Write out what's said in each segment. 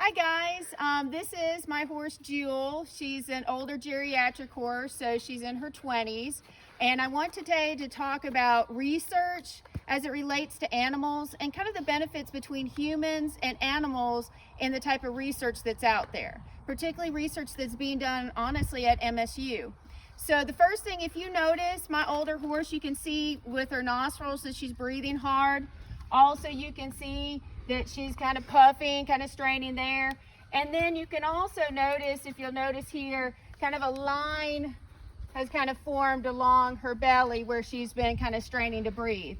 Hi guys, this is my horse Jewel. She's an older geriatric horse, so she's in her 20s. And I want today to talk about research as it relates to animals and kind of the benefits between humans and animals and the type of research that's out there, particularly research that's being done honestly at MSU. So the first thing, if you notice my older horse, you can see with her nostrils that she's breathing hard. Also, you can see that she's kind of puffing, kind of straining there. And then you can also notice, if you'll notice here, kind of a line has kind of formed along her belly where she's been kind of straining to breathe.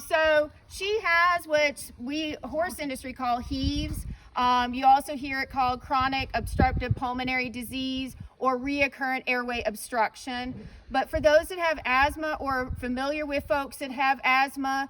So she has what we horse industry call heaves. You also hear it called chronic obstructive pulmonary disease or reoccurrent airway obstruction. But for those that have asthma or familiar with folks that have asthma,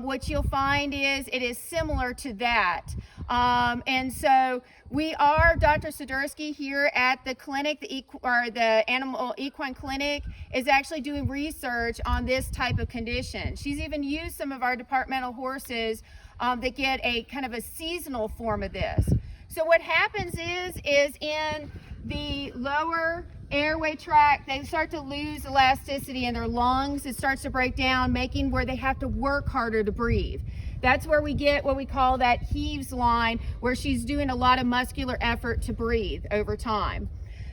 what you'll find is it is similar to that. And so we are, Dr. Sidursky here at the clinic, the animal equine clinic is actually doing research on this type of condition. She's even used some of our departmental horses that get a kind of a seasonal form of this. So what happens is in the lower airway tract, they start to lose elasticity in their lungs. It starts to break down, making where they have to work harder to breathe. That's where we get what we call that heaves line, where she's doing a lot of muscular effort to breathe over time.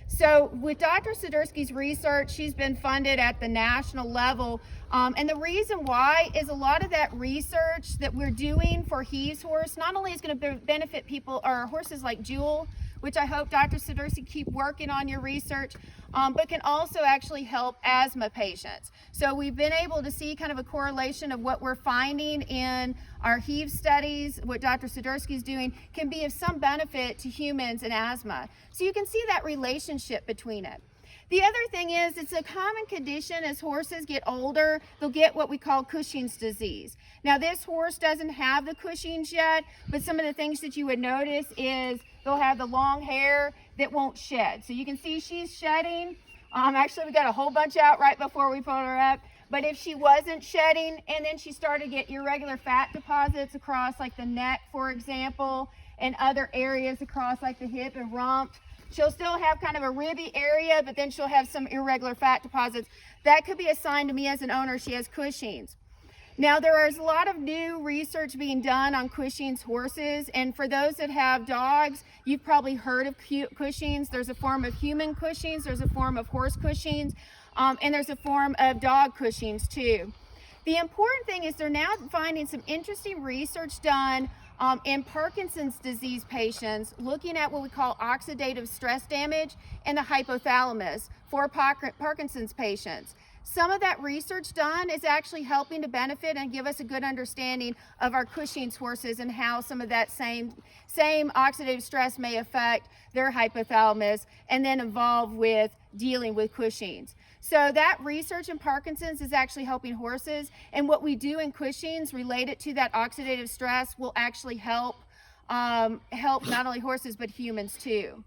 So with Dr. Sidursky's research, she's been funded at the national level. And the reason why is a lot of that research that we're doing for heaves horse not only is going to benefit people or horses like Jewel, which I hope Dr. Sidursky keep working on your research, but can also actually help asthma patients. So we've been able to see kind of a correlation of what we're finding in our heave studies, what Dr. Sidursky is doing can be of some benefit to humans and asthma. So you can see that relationship between it. The other thing is it's a common condition as horses get older, they'll get what we call Cushing's disease. Now this horse doesn't have the Cushing's yet, but some of the things that you would notice is they'll have the long hair that won't shed. So you can see she's shedding. Actually, we got a whole bunch out right before we pulled her up. But if she wasn't shedding and then she started to get irregular fat deposits across like the neck, for example, and other areas across like the hip and rump, she'll still have kind of a ribby area, but then she'll have some irregular fat deposits. That could be a sign to me as an owner she has Cushing's. Now, there is a lot of new research being done on Cushing's horses, and for those that have dogs, you've probably heard of Cushing's. There's a form of human Cushing's, there's a form of horse Cushing's, and there's a form of dog Cushing's too. The important thing is they're now finding some interesting research done in Parkinson's disease patients, looking at what we call oxidative stress damage in the hypothalamus for Parkinson's patients. Some of that research done is actually helping to benefit and give us a good understanding of our Cushing's horses and how some of that same oxidative stress may affect their hypothalamus and then involve with dealing with Cushing's. So that research in Parkinson's is actually helping horses, and what we do in Cushing's related to that oxidative stress will actually help not only horses but humans too.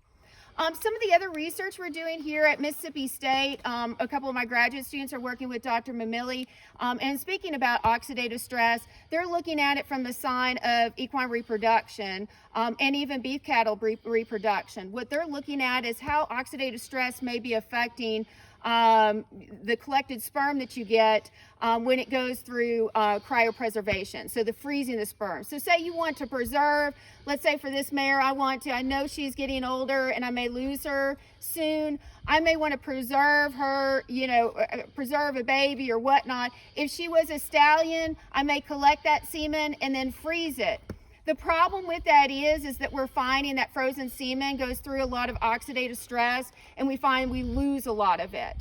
Some of the other research we're doing here at Mississippi State, a couple of my graduate students are working with Dr. Mamili, and speaking about oxidative stress, they're looking at it from the side of equine reproduction and even beef cattle reproduction. What they're looking at is how oxidative stress may be affecting the collected sperm that you get when it goes through cryopreservation, so the freezing the sperm. So say you want to preserve, let's say for this mare, I know she's getting older and I may lose her soon. I may want to preserve her, preserve a baby or whatnot. If she was a stallion, I may collect that semen and then freeze it. The problem with that is that we're finding that frozen semen goes through a lot of oxidative stress, and we find we lose a lot of it.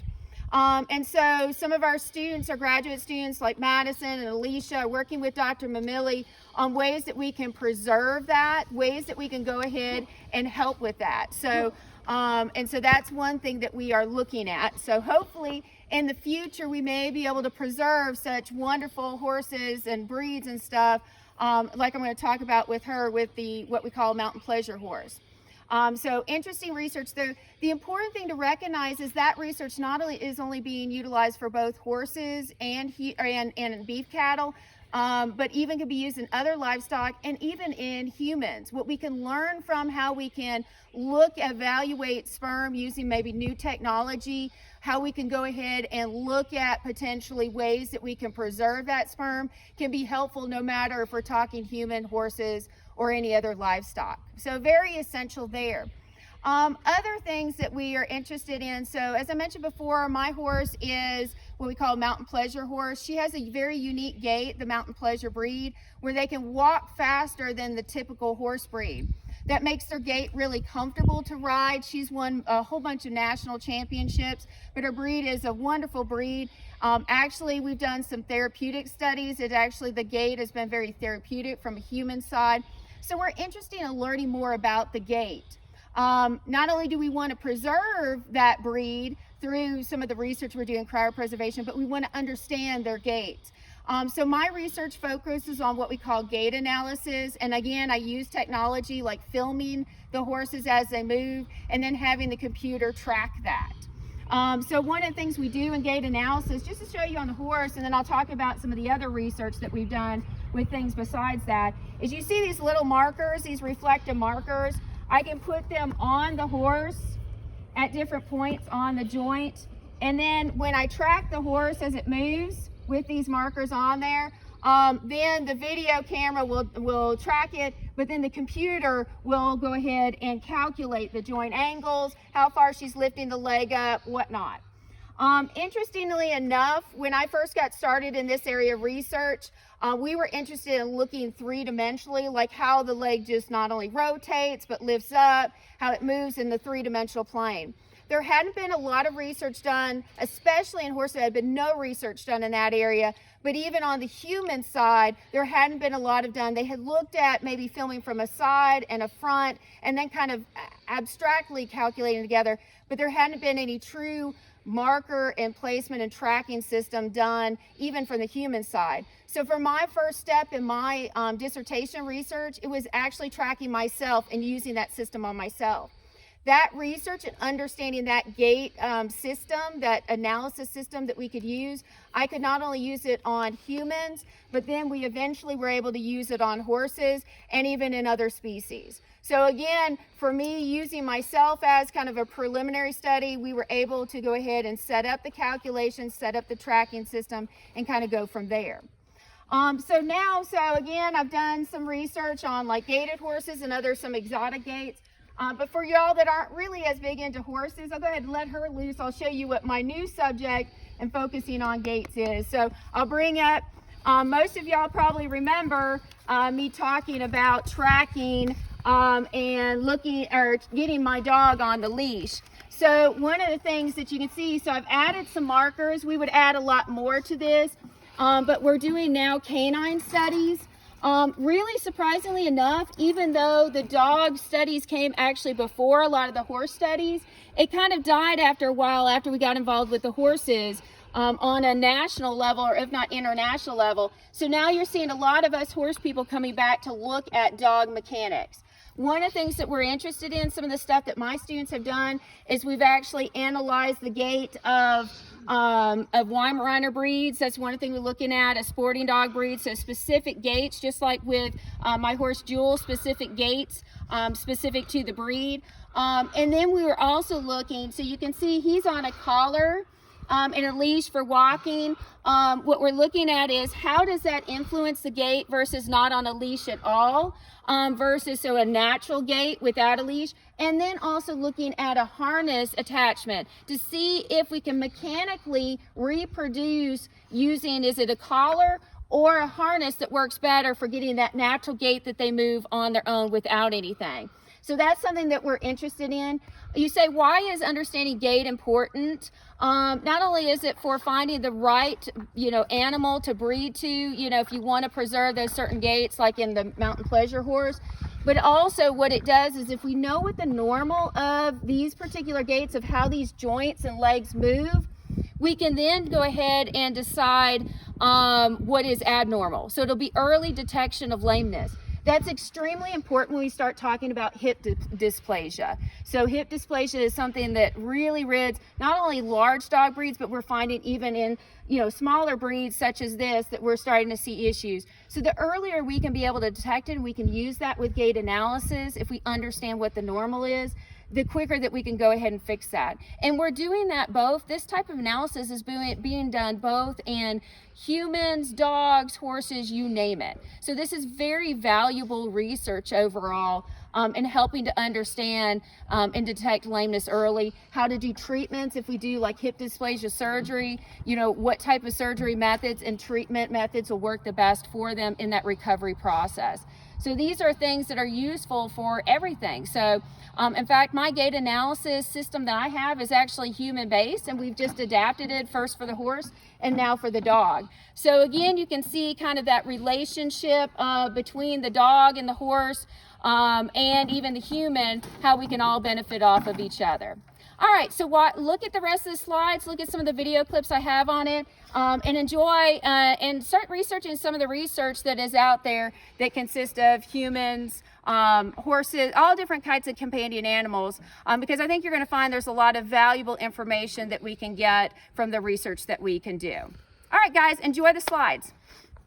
And so some of our students, our graduate students like Madison and Alicia, are working with Dr. Mamili on ways that we can preserve that, ways that we can go ahead and help with that. So, and so that's one thing that we are looking at. So hopefully in the future we may be able to preserve such wonderful horses and breeds and stuff, like I'm going to talk about with her with what we call mountain pleasure horse. So interesting research there. The important thing to recognize is that research not only is only being utilized for both horses and beef cattle, but even can be used in other livestock and even in humans. What we can learn from how we can evaluate sperm using maybe new technology, how we can go ahead and look at potentially ways that we can preserve that sperm can be helpful no matter if we're talking human, horses, or any other livestock. So very essential there. Other things that we are interested in, so as I mentioned before, my horse is what we call a mountain pleasure horse. She has a very unique gait, the mountain pleasure breed, where they can walk faster than the typical horse breed. That makes their gait really comfortable to ride. She's won a whole bunch of national championships, but her breed is a wonderful breed. Actually, we've done some therapeutic studies. The gait has been very therapeutic from a human side. So we're interested in learning more about the gait. Not only do we want to preserve that breed through some of the research we're doing cryopreservation, but we want to understand their gait. So my research focuses on what we call gait analysis. And again, I use technology like filming the horses as they move and then having the computer track that. So one of the things we do in gait analysis, just to show you on the horse, and then I'll talk about some of the other research that we've done with things besides that, is you see these little markers, these reflective markers. I can put them on the horse at different points on the joint. And then when I track the horse as it moves with these markers on there, then the video camera will track it, but then the computer will go ahead and calculate the joint angles, how far she's lifting the leg up, whatnot. Interestingly enough, when I first got started in this area of research, we were interested in looking three-dimensionally, like how the leg just not only rotates, but lifts up, how it moves in the three-dimensional plane. There hadn't been a lot of research done, especially in horses. There had been no research done in that area, but even on the human side, there hadn't been a lot of done. They had looked at maybe filming from a side and a front, and then kind of abstractly calculating together, but there hadn't been any true marker and placement and tracking system done even from the human side. So for my first step in my dissertation research, it was actually tracking myself and using that system on myself. That research and understanding that gait system, that analysis system that we could use, I could not only use it on humans, but then we eventually were able to use it on horses and even in other species. So again, for me, using myself as kind of a preliminary study, we were able to go ahead and set up the calculations, set up the tracking system, and kind of go from there. So again, I've done some research on like gaited horses and some exotic gaits. But for y'all that aren't really as big into horses, I'll go ahead and let her loose. I'll show you what my new subject and focusing on gaits is. So I'll bring up, most of y'all probably remember me talking about tracking and looking or getting my dog on the leash. So one of the things that you can see, so I've added some markers. We would add a lot more to this, but we're doing now canine studies. Really surprisingly enough, even though the dog studies came actually before a lot of the horse studies, it kind of died after a while after we got involved with the horses on a national level, or if not international level. So now you're seeing a lot of us horse people coming back to look at dog mechanics. One of the things that we're interested in, some of the stuff that my students have done, is we've actually analyzed the gait of Weimaraner breeds. That's one thing we're looking at, a sporting dog breed, so specific gaits, just like with my horse Jewel, specific gaits, specific to the breed. And then we were also looking, so you can see he's on a collar and a leash for walking. What we're looking at is how does that influence the gait versus not on a leash at all, versus so a natural gait without a leash. And then also looking at a harness attachment to see if we can mechanically reproduce using, is it a collar or a harness that works better for getting that natural gait that they move on their own without anything. So that's something that we're interested in. You say, why is understanding gait important? Not only is it for finding the right, animal to breed to, if you want to preserve those certain gaits, like in the mountain pleasure horse, but also what it does is if we know what the normal of these particular gaits of how these joints and legs move, we can then go ahead and decide what is abnormal. So it'll be early detection of lameness. That's extremely important when we start talking about hip dysplasia. So hip dysplasia is something that really rids not only large dog breeds, but we're finding even in smaller breeds such as this that we're starting to see issues. So the earlier we can be able to detect it, and we can use that with gait analysis if we understand what the normal is, the quicker that we can go ahead and fix that. And we're doing that both. This type of analysis is being done both in humans, dogs, horses, you name it. So this is very valuable research overall in helping to understand and detect lameness early, how to do treatments if we do like hip dysplasia surgery, what type of surgery methods and treatment methods will work the best for them in that recovery process. So these are things that are useful for everything. So in fact, my gait analysis system that I have is actually human-based, and we've just adapted it first for the horse and now for the dog. So again, you can see kind of that relationship between the dog and the horse and even the human, how we can all benefit off of each other. All right, so look at the rest of the slides, look at some of the video clips I have on it, and enjoy and start researching some of the research that is out there that consists of humans, horses, all different kinds of companion animals, because I think you're going to find there's a lot of valuable information that we can get from the research that we can do. All right, guys, enjoy the slides.